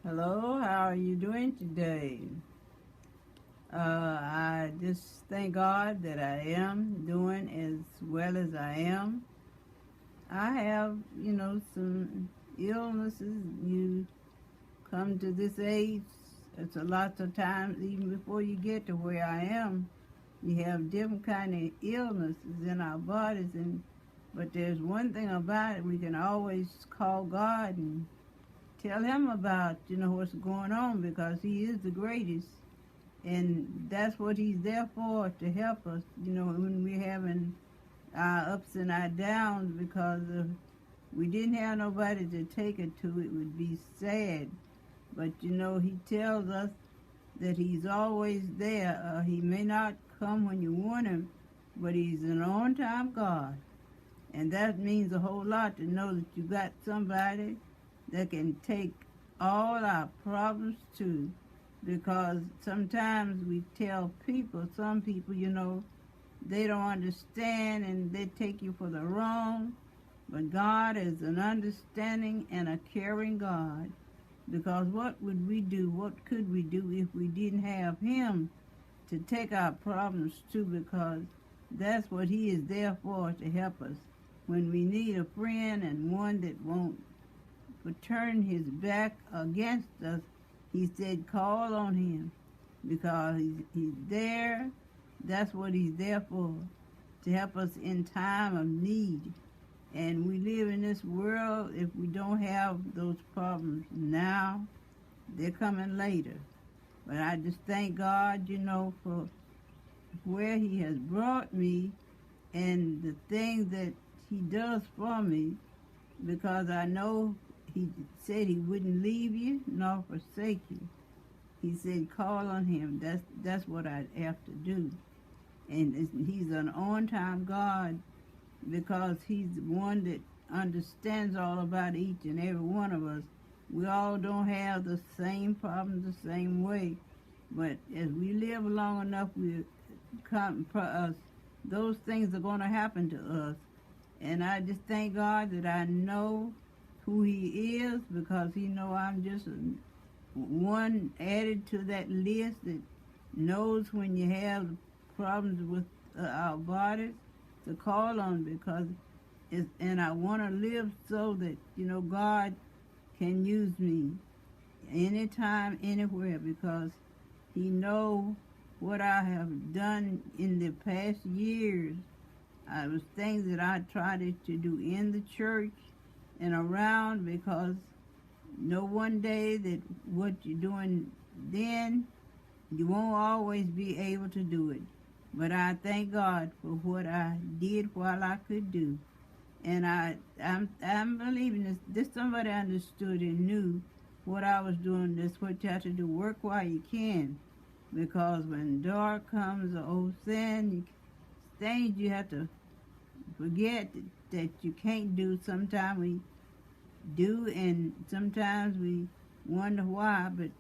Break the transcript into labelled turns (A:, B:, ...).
A: Hello, how are you doing today? I just thank God that I am doing as well as I am. I have, some illnesses. You come to this age, it's a lot of times, even before you get to where I am, you have different kind of illnesses in our bodies. But there's one thing about it, we can always call God and tell him about, what's going on because he is the greatest. And that's what he's there for, to help us, when we're having our ups and our downs, because if we didn't have nobody to take it to, it would be sad. But, he tells us that he's always there. He may not come when you want him, but he's an on-time God. And that means a whole lot, to know that you got somebody that can take all our problems too. Because sometimes we tell people, some people, they don't understand and they take you for the wrong. But God is an understanding and a caring God. Because what would we do? What could we do if we didn't have Him to take our problems to? Because that's what He is there for, to help us. When we need a friend and one that won't turn his back against us, he said, call on him, because he's there. That's what he's there for, to help us in time of need. And we live in this world, if we don't have those problems now, they're coming later. But I just thank God, for where he has brought me and the things that he does for me, because I know he said he wouldn't leave you nor forsake you. He said, call on him. That's what I have to do. And he's an on-time God, because he's the one that understands all about each and every one of us. We all don't have the same problems the same way, but as we live long enough, those things are going to happen to us. And I just thank God that I know who he is, because he know I'm just one added to that list that knows when you have problems with our bodies, to call on, because and I want to live so that God can use me anytime, anywhere, because he know what I have done in the past years. I was things that I tried to do in the church and around, because know one day that what you're doing then, you won't always be able to do it. But I thank God for what I did while I could do. And I'm believing this somebody understood and knew what I was doing. That's what you have to do. Work while you can. Because when dark comes, or old sin, things you have to forget that you can't do. Sometimes we do, and sometimes we wonder why, but